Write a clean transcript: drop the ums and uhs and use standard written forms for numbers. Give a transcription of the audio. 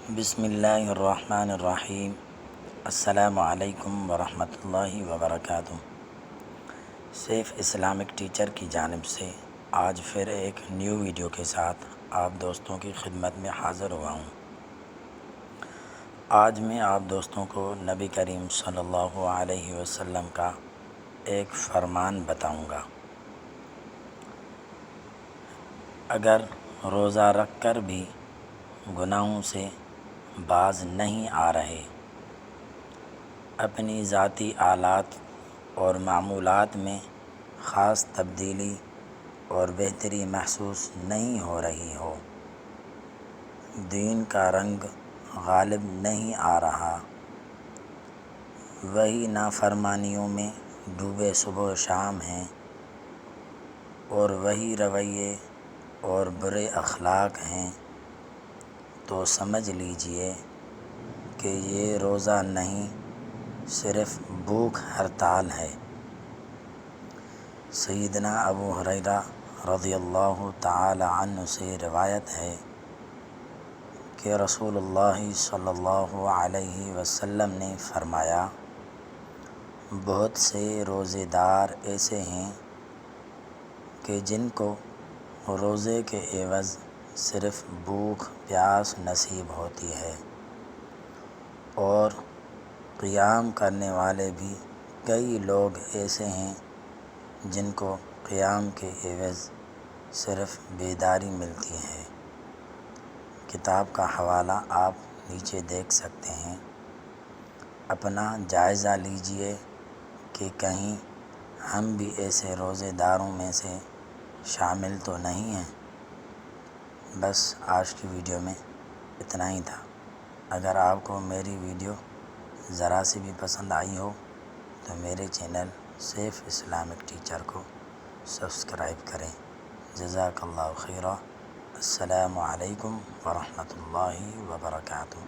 بسم اللہ الرحمن الرحیم۔ السلام علیکم ورحمۃ اللہ وبرکاتہ۔ سیف اسلامک ٹیچر کی جانب سے آج پھر ایک نیو ویڈیو کے ساتھ آپ دوستوں کی خدمت میں حاضر ہوا ہوں۔ آج میں آپ دوستوں کو نبی کریم صلی اللہ علیہ وسلم کا ایک فرمان بتاؤں گا۔ اگر روزہ رکھ کر بھی گناہوں سے باز نہیں آ رہے، اپنی ذاتی حالات اور معمولات میں خاص تبدیلی اور بہتری محسوس نہیں ہو رہی ہو، دین کا رنگ غالب نہیں آ رہا، وہی نافرمانیوں میں ڈوبے صبح و شام ہیں، اور وہی رویے اور برے اخلاق ہیں، تو سمجھ لیجئے کہ یہ روزہ نہیں، صرف بھوک ہڑتال ہے۔ سیدنا ابو ہریرہ رضی اللہ تعالی عنہ سے روایت ہے کہ رسول اللہ صلی اللہ علیہ وسلم نے فرمایا، بہت سے روزے دار ایسے ہیں کہ جن کو روزے کے عوض صرف بھوک پیاس نصیب ہوتی ہے، اور قیام کرنے والے بھی کئی لوگ ایسے ہیں جن کو قیام کے عوض صرف بیداری ملتی ہے۔ کتاب کا حوالہ آپ نیچے دیکھ سکتے ہیں۔ اپنا جائزہ لیجئے کہ کہیں ہم بھی ایسے روزے داروں میں سے شامل تو نہیں ہیں۔ بس آج کی ویڈیو میں اتنا ہی تھا۔ اگر آپ کو میری ویڈیو ذرا سی بھی پسند آئی ہو تو میرے چینل سیف اسلامک ٹیچر کو سبسکرائب کریں۔ جزاک اللہ خیرہ۔ السلام علیکم ورحمۃ اللہ وبرکاتہ۔